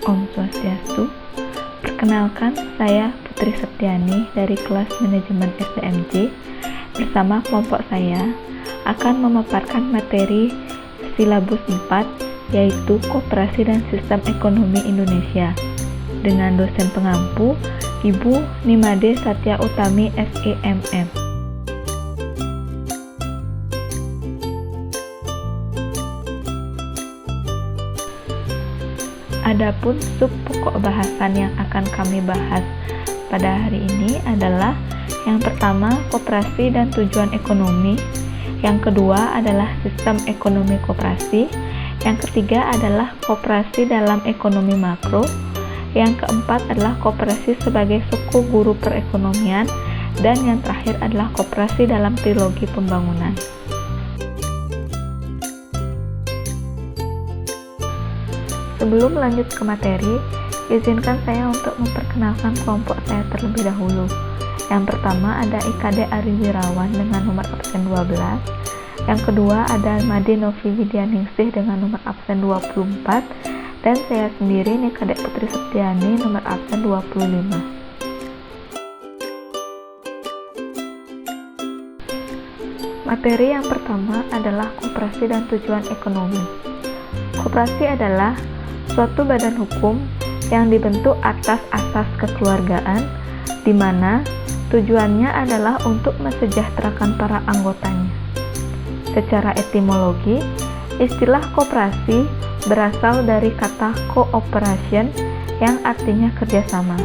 Om Swastiastu. Perkenalkan, saya Putri Septiani dari kelas manajemen SDMJ. Bersama kelompok saya akan memaparkan materi silabus 4, yaitu Koperasi dan Sistem Ekonomi Indonesia, dengan dosen pengampu Ibu Nimade Satya Utami SEMM. Adapun sub pokok bahasan yang akan kami bahas pada hari ini adalah yang pertama, koperasi dan tujuan ekonomi. Yang kedua adalah sistem ekonomi koperasi. Yang ketiga adalah koperasi dalam ekonomi makro. Yang keempat adalah koperasi sebagai suku guru perekonomian. Dan yang terakhir adalah koperasi dalam trilogi pembangunan. Sebelum lanjut ke materi, izinkan saya untuk memperkenalkan kelompok saya terlebih dahulu. Yang pertama ada IKD Ari Wirawan dengan nomor absen 12. Yang kedua ada Made Novi Widyaningsih dengan nomor absen 24. Dan saya sendiri IKD Putri Septiani nomor absen 25. Materi yang pertama adalah koperasi dan tujuan ekonomi. Koperasi adalah suatu badan hukum yang dibentuk atas asas kekeluargaan, di mana tujuannya adalah untuk mensejahterakan para anggotanya. Secara etimologi, istilah koperasi berasal dari kata cooperation yang artinya kerjasama.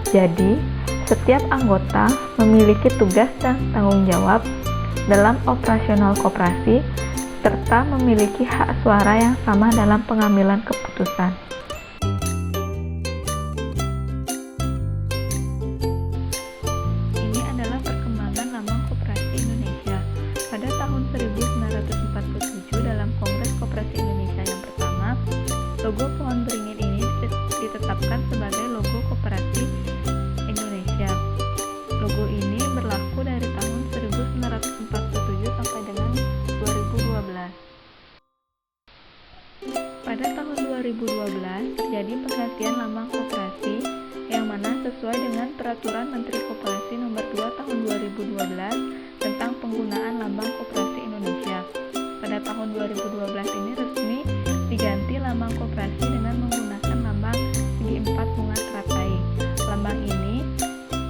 Jadi, setiap anggota memiliki tugas dan tanggung jawab dalam operasional koperasi, serta memiliki hak suara yang sama dalam pengambilan keputusan. Ini adalah perkembangan lambang koperasi Indonesia. Pada tahun 1947 dalam Kongres Koperasi Indonesia yang pertama, logo pohon beringin ini ditetapkan sebagai logo koperasi Indonesia. Logo ini berlaku dari tahun 1947 sampai dengan 2012. Pada tahun 2012 terjadi penggantian lambang koperasi yang mana sesuai dengan Peraturan Menteri Koperasi Nomor 2 Tahun 2012 tentang penggunaan lambang koperasi Indonesia. Pada tahun 2012 ini resmi diganti lambang koperasi dengan menggunakan lambang segi empat bunga teratai. Lambang ini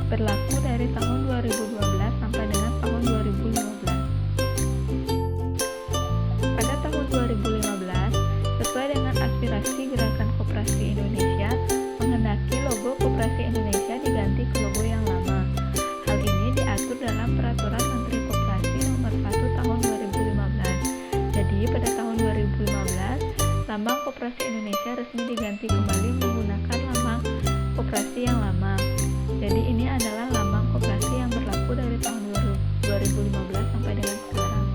berlaku dari tahun 2012 sampai dengan tahun 2015. Pada tahun 2015, sesuai dengan aspirasi Gerakan Koperasi Indonesia, menghendaki logo Koperasi Indonesia diganti ke logo yang lama. Hal ini diatur dalam Peraturan Menteri Koperasi Nomor 1 Tahun 2015. Jadi, pada tahun 2015, lambang Koperasi Indonesia resmi diganti kembali menggunakan lambang koperasi yang lama. Jadi, ini adalah lambang koperasi yang berlaku dari tahun 2015 sampai dengan sekarang.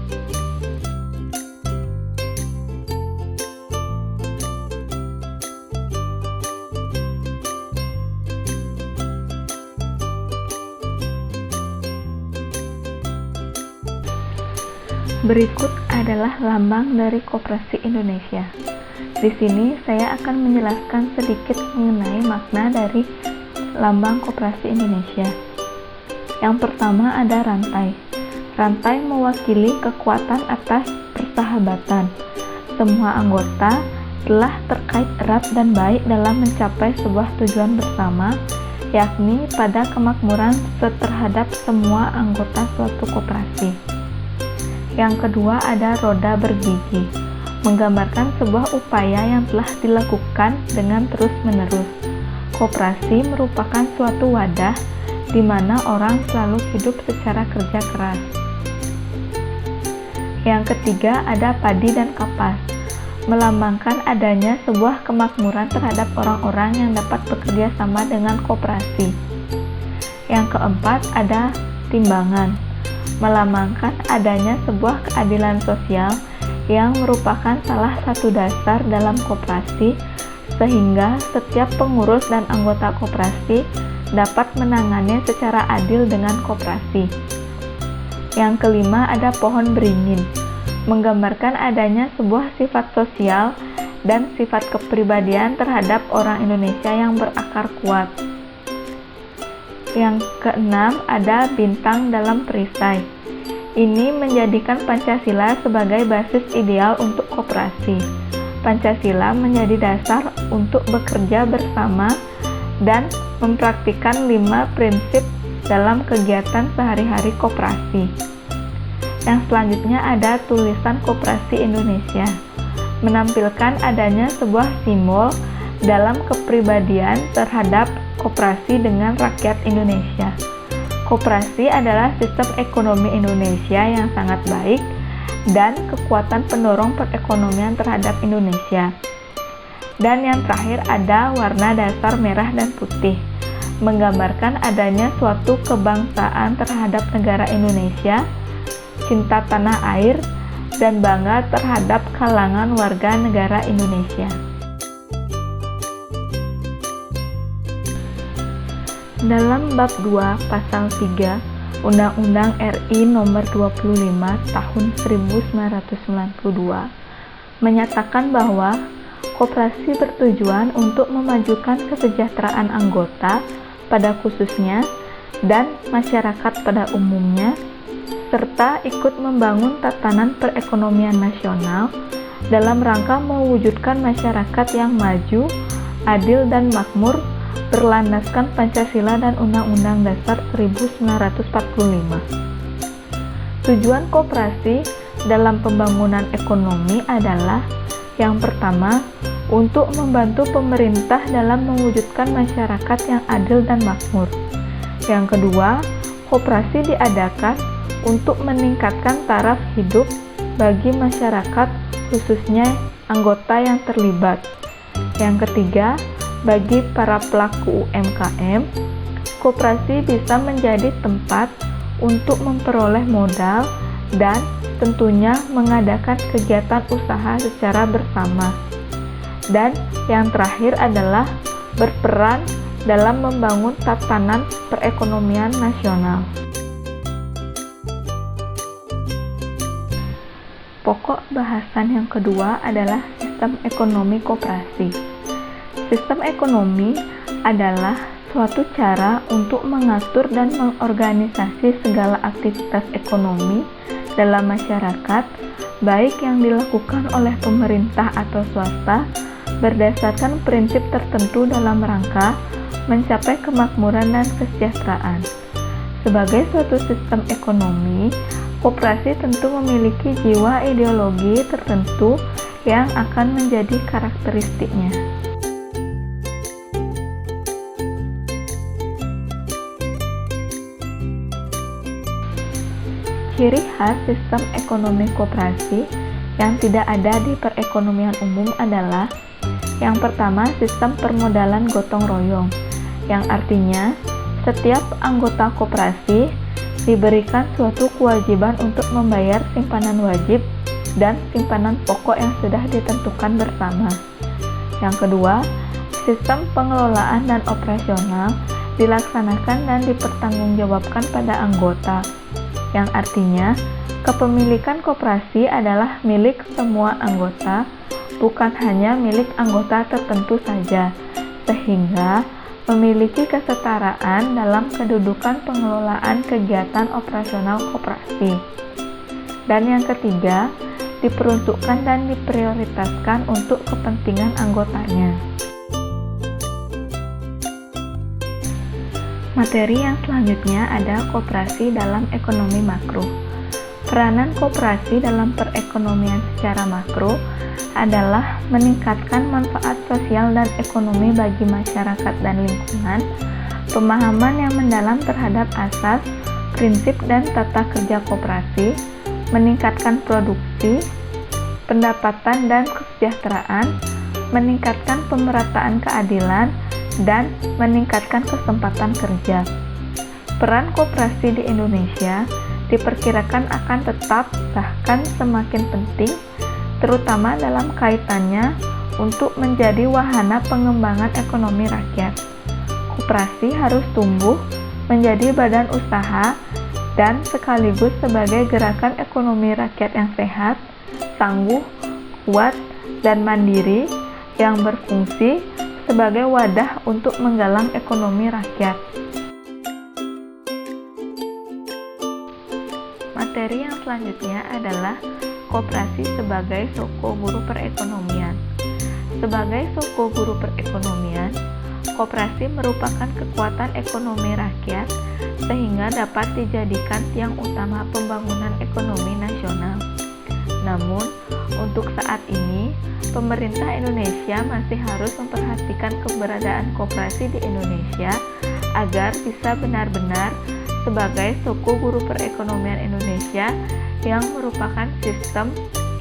Berikut adalah lambang dari Koperasi Indonesia. Di sini saya akan menjelaskan sedikit mengenai makna dari lambang Koperasi Indonesia. Yang pertama ada rantai. Rantai mewakili kekuatan atas persahabatan. Semua anggota telah terkait erat dan baik dalam mencapai sebuah tujuan bersama, yakni pada kemakmuran terhadap semua anggota suatu koperasi. Yang kedua ada roda bergigi, menggambarkan sebuah upaya yang telah dilakukan dengan terus-menerus. Koperasi merupakan suatu wadah di mana orang selalu hidup secara kerja keras. Yang ketiga ada padi dan kapas, melambangkan adanya sebuah kemakmuran terhadap orang-orang yang dapat bekerja sama dengan koperasi. Yang keempat ada timbangan, melambangkan adanya sebuah keadilan sosial yang merupakan salah satu dasar dalam koperasi, sehingga setiap pengurus dan anggota koperasi dapat menangani secara adil dengan koperasi. Yang kelima ada pohon beringin, menggambarkan adanya sebuah sifat sosial dan sifat kepribadian terhadap orang Indonesia yang berakar kuat. Yang keenam, ada bintang dalam perisai. Ini menjadikan Pancasila sebagai basis ideal untuk koperasi. Pancasila menjadi dasar untuk bekerja bersama dan mempraktikkan 5 prinsip dalam kegiatan sehari-hari koperasi. Yang selanjutnya ada tulisan Koperasi Indonesia, menampilkan adanya sebuah simbol dalam kepribadian terhadap koperasi dengan rakyat Indonesia. Koperasi adalah sistem ekonomi Indonesia yang sangat baik dan kekuatan pendorong perekonomian terhadap Indonesia. Dan yang terakhir ada warna dasar merah dan putih, menggambarkan adanya suatu kebangsaan terhadap negara Indonesia, cinta tanah air, dan bangga terhadap kalangan warga negara Indonesia. Dalam bab 2 pasal 3 Undang-Undang RI nomor 25 tahun 1992 menyatakan bahwa koperasi bertujuan untuk memajukan kesejahteraan anggota pada khususnya dan masyarakat pada umumnya, serta ikut membangun tatanan perekonomian nasional dalam rangka mewujudkan masyarakat yang maju, adil dan makmur berlandaskan Pancasila dan Undang-Undang Dasar 1945. Tujuan koperasi dalam pembangunan ekonomi adalah yang pertama, untuk membantu pemerintah dalam mewujudkan masyarakat yang adil dan makmur. Yang kedua, koperasi diadakan untuk meningkatkan taraf hidup bagi masyarakat, khususnya anggota yang terlibat. Yang ketiga, bagi para pelaku UMKM, koperasi bisa menjadi tempat untuk memperoleh modal dan tentunya mengadakan kegiatan usaha secara bersama. Dan yang terakhir adalah berperan dalam membangun tatanan perekonomian nasional. Pokok bahasan yang kedua adalah sistem ekonomi koperasi. Sistem ekonomi adalah suatu cara untuk mengatur dan mengorganisasi segala aktivitas ekonomi dalam masyarakat, baik yang dilakukan oleh pemerintah atau swasta, berdasarkan prinsip tertentu dalam rangka mencapai kemakmuran dan kesejahteraan. Sebagai suatu sistem ekonomi, koperasi tentu memiliki jiwa ideologi tertentu yang akan menjadi karakteristiknya. Ciri khas sistem ekonomi koperasi yang tidak ada di perekonomian umum adalah yang pertama, sistem permodalan gotong royong, yang artinya setiap anggota koperasi diberikan suatu kewajiban untuk membayar simpanan wajib dan simpanan pokok yang sudah ditentukan bersama. Yang kedua, sistem pengelolaan dan operasional dilaksanakan dan dipertanggungjawabkan pada anggota, yang artinya kepemilikan koperasi adalah milik semua anggota, bukan hanya milik anggota tertentu saja, sehingga memiliki kesetaraan dalam kedudukan pengelolaan kegiatan operasional koperasi. Dan yang ketiga, diperuntukkan dan diprioritaskan untuk kepentingan anggotanya. Materi yang selanjutnya ada koperasi dalam ekonomi makro. Peranan koperasi dalam perekonomian secara makro adalah meningkatkan manfaat sosial dan ekonomi bagi masyarakat dan lingkungan, pemahaman yang mendalam terhadap asas, prinsip, dan tata kerja koperasi, meningkatkan produksi, pendapatan dan kesejahteraan, meningkatkan pemerataan keadilan, dan meningkatkan kesempatan kerja. Peran koperasi di Indonesia diperkirakan akan tetap bahkan semakin penting, terutama dalam kaitannya untuk menjadi wahana pengembangan ekonomi rakyat. Koperasi harus tumbuh menjadi badan usaha dan sekaligus sebagai gerakan ekonomi rakyat yang sehat, tangguh, kuat, dan mandiri yang berfungsi sebagai wadah untuk menggalang ekonomi rakyat. Materi yang selanjutnya adalah koperasi sebagai soko guru perekonomian. Sebagai soko guru perekonomian, koperasi merupakan kekuatan ekonomi rakyat sehingga dapat dijadikan tiang utama pembangunan ekonomi nasional. Namun, untuk saat ini, pemerintah Indonesia masih harus memperhatikan keberadaan koperasi di Indonesia agar bisa benar-benar sebagai soko guru perekonomian Indonesia yang merupakan sistem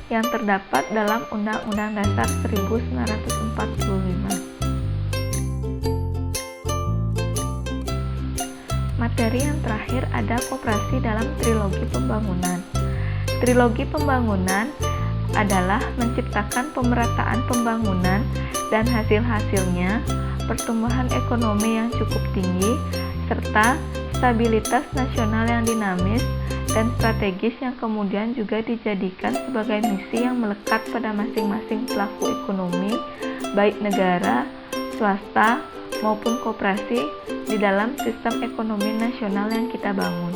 yang terdapat dalam Undang-Undang Dasar 1945. Materi yang terakhir ada koperasi dalam trilogi pembangunan. Trilogi pembangunan adalah menciptakan pemerataan pembangunan dan hasil-hasilnya, pertumbuhan ekonomi yang cukup tinggi, serta stabilitas nasional yang dinamis dan strategis yang kemudian juga dijadikan sebagai misi yang melekat pada masing-masing pelaku ekonomi, baik negara, swasta, maupun koperasi di dalam sistem ekonomi nasional yang kita bangun.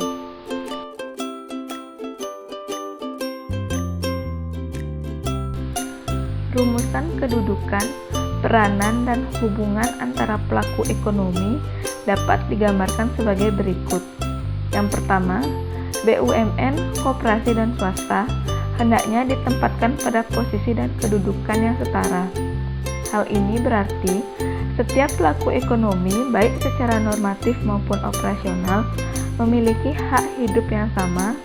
Rumusan kedudukan, peranan, dan hubungan antara pelaku ekonomi dapat digambarkan sebagai berikut. Yang pertama, BUMN, koperasi, dan swasta hendaknya ditempatkan pada posisi dan kedudukan yang setara. Hal ini berarti setiap pelaku ekonomi, baik secara normatif maupun operasional, memiliki hak hidup yang sama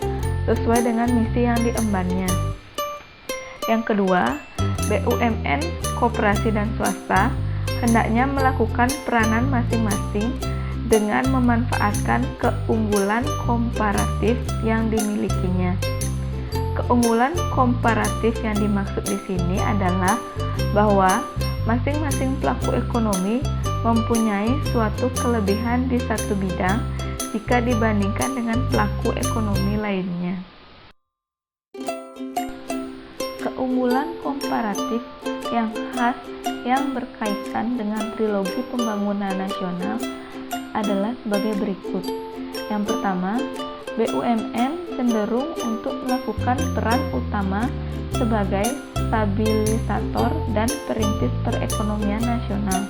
sesuai dengan misi yang diembannya. Yang kedua, BUMN, koperasi, dan swasta hendaknya melakukan peranan masing-masing dengan memanfaatkan keunggulan komparatif yang dimilikinya. Keunggulan komparatif yang dimaksud di sini adalah bahwa masing-masing pelaku ekonomi mempunyai suatu kelebihan di satu bidang jika dibandingkan dengan pelaku ekonomi lainnya. Keunggulan komparatif yang khas yang berkaitan dengan trilogi pembangunan nasional adalah sebagai berikut. Yang pertama, BUMN cenderung untuk melakukan peran utama sebagai stabilisator dan perintis perekonomian nasional.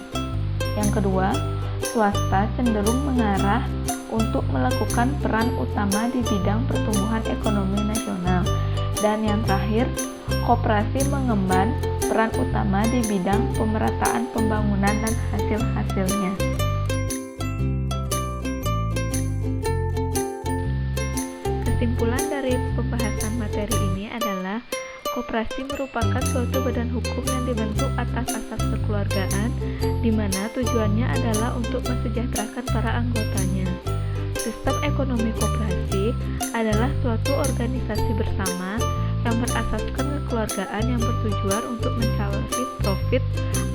Yang kedua, swasta cenderung mengarah untuk melakukan peran utama di bidang pertumbuhan ekonomi nasional. Dan yang terakhir, koperasi mengemban peran utama di bidang pemerataan pembangunan dan hasil-hasilnya. Kesimpulan dari pembahasan materi ini adalah koperasi merupakan suatu badan hukum yang dibentuk atas asas kekeluargaan, di mana tujuannya adalah untuk mensejahterakan para anggotanya. Sistem ekonomi koperasi adalah suatu organisasi bersama yang berasaskan kekeluargaan yang bertujuan untuk mencari profit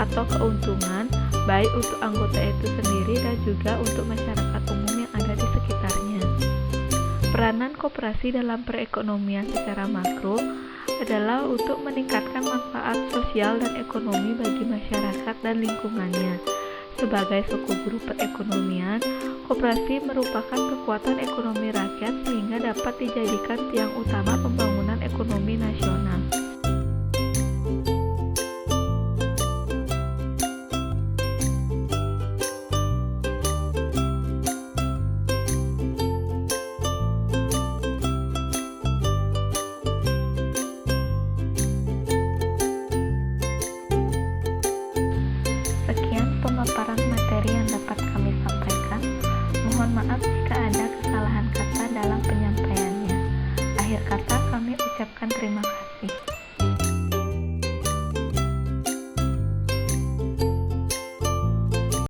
atau keuntungan baik untuk anggota itu sendiri dan juga untuk masyarakat umum yang ada di sekitarnya. Peranan koperasi dalam perekonomian secara makro adalah untuk meningkatkan manfaat sosial dan ekonomi bagi masyarakat dan lingkungannya. Sebagai soko guru perekonomian, koperasi merupakan kekuatan ekonomi rakyat sehingga dapat dijadikan tiang utama pembangunan ekonomi nasional. Sekian pemaparan materi yang dapat kami sampaikan. Mohon maaf jika ada kesalahan kata dalam penyampaiannya. Akhir kata kami ucapkan terima kasih.